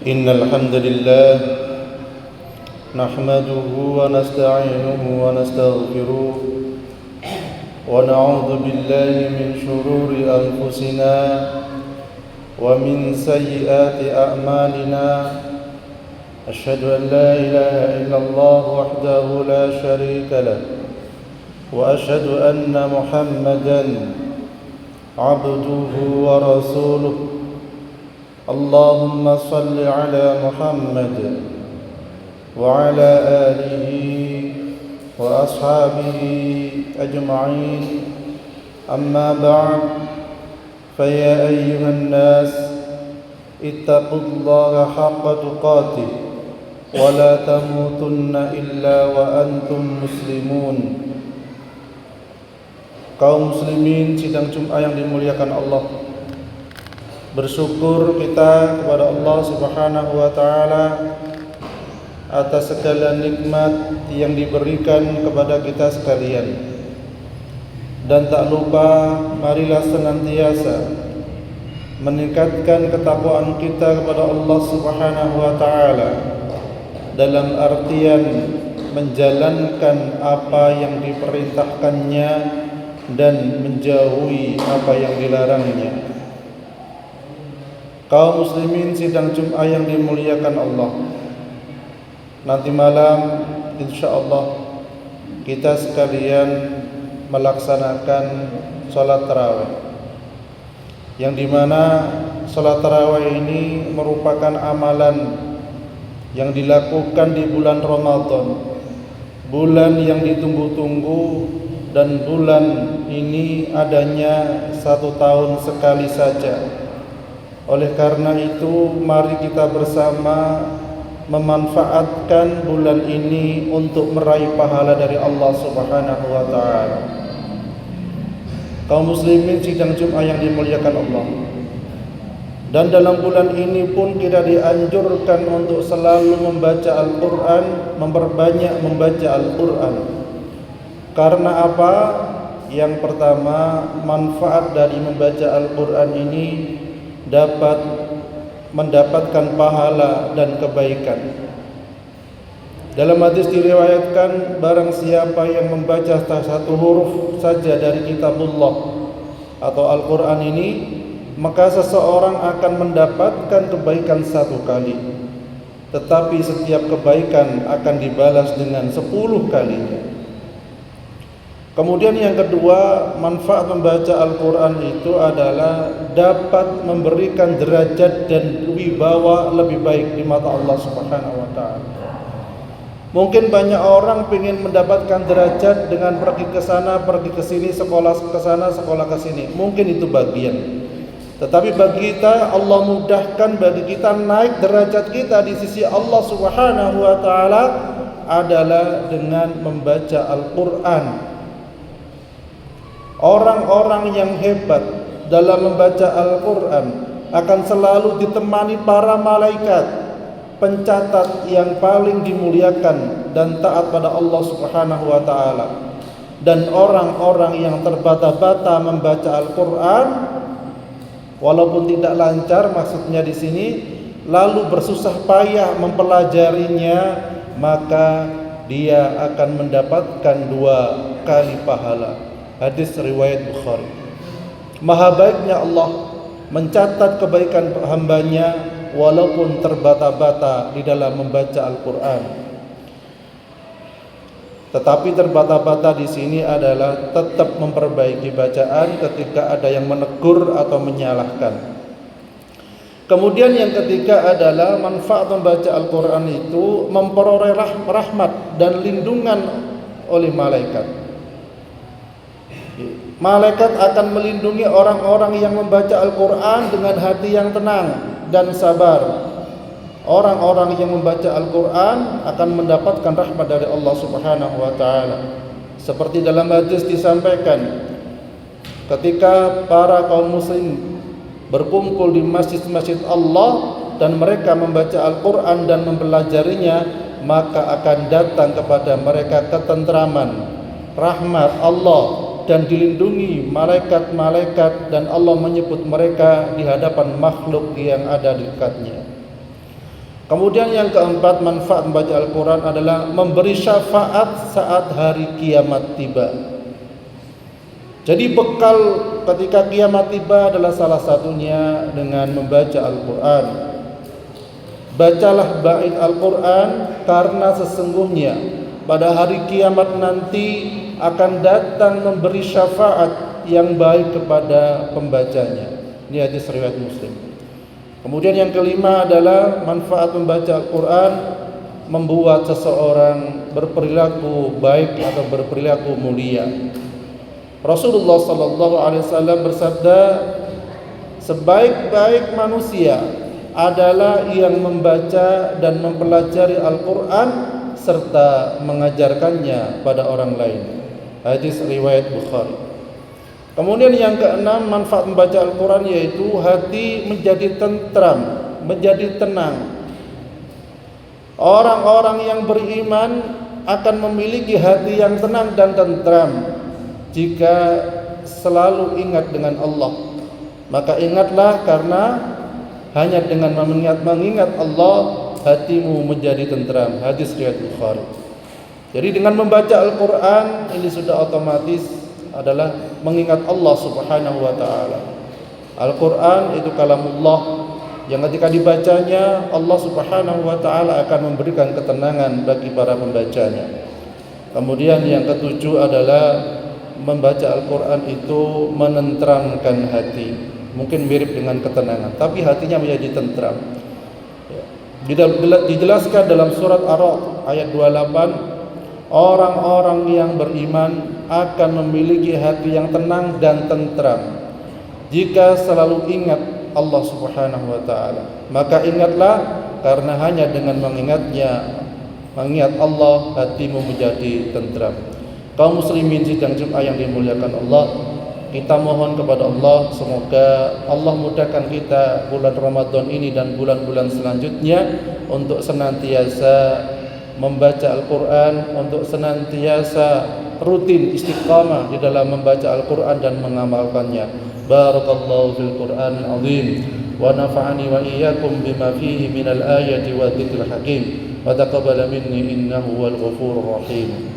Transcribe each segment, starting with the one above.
إن الحمد لله نحمده ونستعينه ونستغفره ونعوذ بالله من شرور أنفسنا ومن سيئات أعمالنا. أشهد أن لا إله إلا الله وحده لا شريك له وأشهد أن محمدا عبده ورسوله. اللهم صل على محمد وعلى آله وأصحابه أجمعين. أما بعد، فيا أيها الناس اتقوا الله حق تقاته ولا تموتن إلا وأنتم مسلمون. Kaum muslimin sidang Jumat yang dimuliakan Allah, bersyukur kita kepada Allah Subhanahu wa taala atas segala nikmat yang diberikan kepada kita sekalian. Dan tak lupa, marilah senantiasa meningkatkan ketakwaan kita kepada Allah Subhanahu wa taala dalam artian menjalankan apa yang diperintahkannya dan menjauhi apa yang dilarangnya. Kaum muslimin sidang Jumat yang dimuliakan Allah, nanti malam insyaallah kita sekalian melaksanakan salat tarawih, yang dimana salat tarawih ini merupakan amalan yang dilakukan di bulan Ramadan, bulan yang ditunggu-tunggu, dan bulan ini adanya 1 tahun sekali saja. Oleh karena itu, mari kita bersama memanfaatkan bulan ini untuk meraih pahala dari Allah Subhanahu wa taala. Kaum muslimin sidang Jumat yang dimuliakan Allah, dan dalam bulan ini pun kita dianjurkan untuk selalu membaca Al-Quran, memperbanyak membaca Al-Quran. Karena apa? Yang pertama, manfaat dari membaca Al-Quran ini dapat mendapatkan pahala dan kebaikan. Dalam hadis diriwayatkan, barang siapa yang membaca satu huruf saja dari kitabullah atau Al-Quran ini, maka seseorang akan mendapatkan kebaikan 1 kali. Tetapi setiap kebaikan akan dibalas dengan 10 kalinya. Kemudian yang kedua, manfaat membaca Al-Quran itu adalah dapat memberikan derajat dan wibawa lebih baik di mata Allah Subhanahu wa taala. Mungkin banyak orang ingin mendapatkan derajat dengan pergi ke sana, pergi ke sini, sekolah ke sana, sekolah ke sini. Mungkin itu bagian. Tetapi bagi kita, Allah mudahkan bagi kita naik derajat kita di sisi Allah Subhanahu wa taala adalah dengan membaca Al-Quran. Orang-orang yang hebat dalam membaca Al-Quran akan selalu ditemani para malaikat pencatat yang paling dimuliakan dan taat pada Allah Subhanahu wa taala. Dan orang-orang yang terbata-bata membaca Al-Quran, walaupun tidak lancar maksudnya di sini, lalu bersusah payah mempelajarinya, maka dia akan mendapatkan 2 kali pahala. Hadis riwayat Bukhari. Maha baiknya Allah mencatat kebaikan hambanya walaupun terbata-bata di dalam membaca Al-Quran. Tetapi terbata-bata di sini adalah tetap memperbaiki bacaan ketika ada yang menegur atau menyalahkan. Kemudian yang ketiga adalah manfaat membaca Al-Quran itu memperoleh rahmat dan lindungan oleh malaikat. Malaikat akan melindungi orang-orang yang membaca Al-Quran dengan hati yang tenang dan sabar. Orang-orang yang membaca Al-Quran akan mendapatkan rahmat dari Allah Subhanahu wa taala. Seperti dalam hadis disampaikan, ketika para kaum muslim berkumpul di masjid-masjid Allah dan mereka membaca Al-Quran dan mempelajarinya, maka akan datang kepada mereka ketentraman, rahmat Allah, dan dilindungi malaikat-malaikat, dan Allah menyebut mereka di hadapan makhluk yang ada di dekatnya. Kemudian yang keempat, manfaat membaca Al-Quran adalah memberi syafaat saat hari kiamat tiba. Jadi bekal ketika kiamat tiba adalah salah satunya dengan membaca Al-Quran. Bacalah bait Al-Quran, karena sesungguhnya pada hari kiamat nanti akan datang memberi syafaat yang baik kepada pembacanya. Ini hadis riwayat Muslim. Kemudian yang kelima adalah manfaat membaca Al-Quran membuat seseorang berperilaku baik atau berperilaku mulia. Rasulullah SAW bersabda, sebaik-baik manusia adalah yang membaca dan mempelajari Al-Quran serta mengajarkannya pada orang lain. Hadis riwayat Bukhari. Kemudian yang keenam, manfaat membaca Al-Quran yaitu hati menjadi tentram, menjadi tenang. Orang-orang yang beriman akan memiliki hati yang tenang dan tentram jika selalu ingat dengan Allah. Maka ingatlah, karena hanya dengan mengingat Allah hatimu menjadi tentram. Hadis riwayat Bukhari. Jadi dengan membaca Al-Quran ini sudah otomatis adalah mengingat Allah Subhanahu wa taala. Al-Quran itu kalamullah yang ketika dibacanya Allah Subhanahu wa taala akan memberikan ketenangan bagi para pembacanya. Kemudian yang ketujuh adalah membaca Al-Quran itu menenteramkan hati. Mungkin mirip dengan ketenangan, tapi hatinya menjadi tentram. Dijelaskan dalam surat Ar-Ra'd ayat 28, orang-orang yang beriman akan memiliki hati yang tenang dan tentram jika selalu ingat Allah Subhanahu wa taala. Maka ingatlah, karena hanya dengan mengingat Allah, hatimu menjadi tentram. Kaum muslimin sidang Jumat yang dimuliakan Allah, kita mohon kepada Allah semoga Allah mudahkan kita bulan Ramadan ini dan bulan-bulan selanjutnya untuk senantiasa membaca Al-Quran, untuk senantiasa rutin istiqamah di dalam membaca Al-Quran dan mengamalkannya. Barakallahu fil Qur'anil azim wa nafa'ani wa iyyakum bima fihi minal ayati wa dzikril hakim wa taqabbala minni innahu wal ghafurur rahim.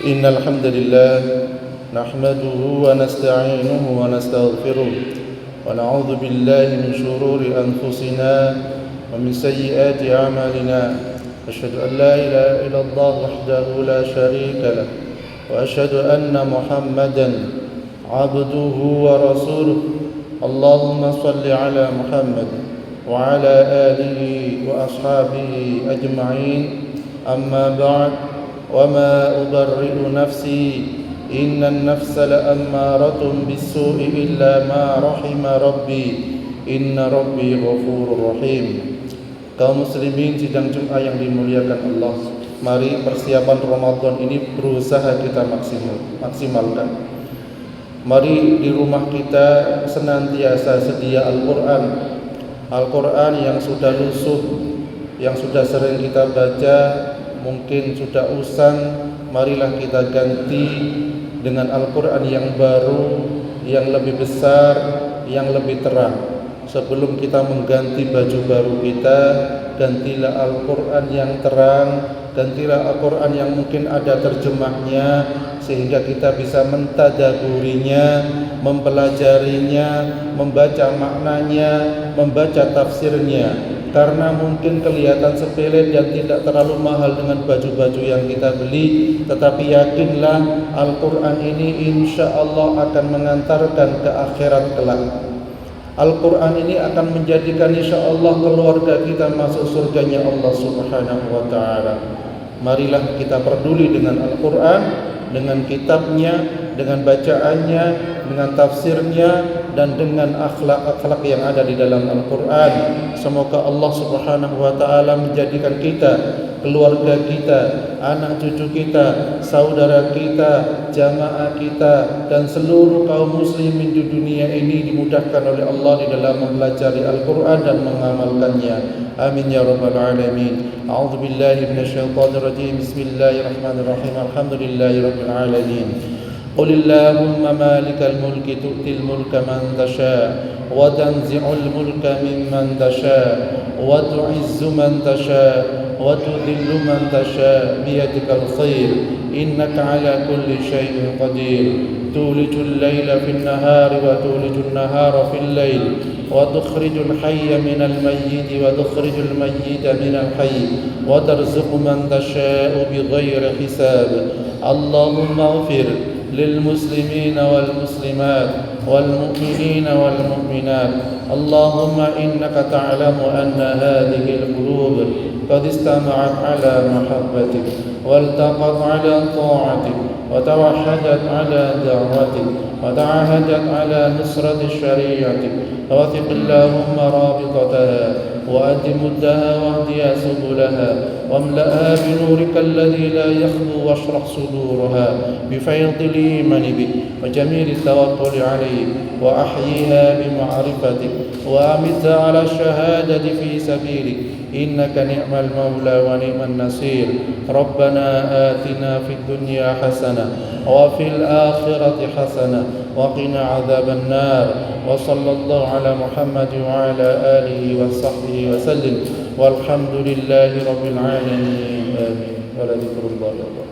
Innal hamdalillah nahmaduhu wa nasta'inuhu wa nastaghfiruh wa na'udzu billahi min shururi anfusina wa min sayyiati a'malina. Asyhadu an la ilaha illallah wahdahu la syarika lah wa asyhadu anna Muhammadan 'abduhu wa rasuluh. Allahumma shalli ala Muhammad wa ala alihi wa ashabihi ajma'in. Amma ba'd. وما أبرئ نفسي إن النفس لأمارة بالسوء إلا ما رحم ربي إن ربي غفور رحيم. Kaum muslimin sidang Jumat yang dimuliakan Allah, mari persiapan Ramadan ini berusaha kita maksimalkan. Mari di rumah kita senantiasa sedia Al-Quran. Al-Quran yang sudah lusuh, yang sudah sering kita baca, mungkin sudah usang, marilah kita ganti dengan Al-Quran yang baru, yang lebih besar, yang lebih terang. Sebelum kita mengganti baju baru kita, gantilah Al-Quran yang terang, gantilah Al-Quran yang mungkin ada terjemahnya, sehingga kita bisa mentadaburinya, mempelajarinya, membaca maknanya, membaca tafsirnya. Karena mungkin kelihatan sepele dan tidak terlalu mahal dengan baju-baju yang kita beli, tetapi yakinlah Al-Quran ini insya Allah akan mengantarkan ke akhirat kelak. Al-Quran ini akan menjadikan insya Allah keluarga kita masuk surganya Allah Subhanahu wa ta'ala. Marilah kita peduli dengan Al-Quran, dengan kitabnya, dengan bacaannya, dengan tafsirnya, dan dengan akhlak-akhlak yang ada di dalam Al-Quran. Semoga Allah Subhanahu wa ta'ala menjadikan kita, keluarga kita, anak cucu kita, saudara kita, jamaah kita, dan seluruh kaum muslimin di dunia ini dimudahkan oleh Allah di dalam mempelajari Al-Quran dan mengamalkannya. Amin ya rabbal alamin. A'udzu billahi minasyaitonir rajim. Bismillahirrahmanirrahim. Alhamdulillahi rabbil alamin. قل اللهم مالك الملك تؤتي الملك من تشاء وتنزع الملك ممن تشاء وتعز من تشاء وتذل من تشاء بيدك الخير إنك على كل شيء قدير تولج الليل في النهار وتولج النهار في الليل وتخرج الحي من الميت وتخرج الميت من الحي وترزق من تشاء بغير حساب اللهم اغفر للمسلمين والمسلمات والمؤمنين والمؤمنات اللهم إنك تعلم أن هذه القلوب قد استمعت على محبتك والتقت على طاعتك وتوحدت على دعوتك وتعهدت على نصرة شريعتك وثق اللهم رابطتها وأد مدها واهدها سبلها واملأها بنورك الذي لا يخلو واشرح صدورها بفيض الإيمان بك وجميل التوكل عليك وأحييها بمعرفتك وأمتها على الشهادة في سبيلك إنك نعم المولى ونعم النصير ربنا آتنا في الدنيا حسنة وفي الآخرة حسنة وقنا عذاب النار وصلى الله على محمد وعلى آله وصحبه وسلم والحمد لله رب العالمين آمين ولذكر الله أكبر.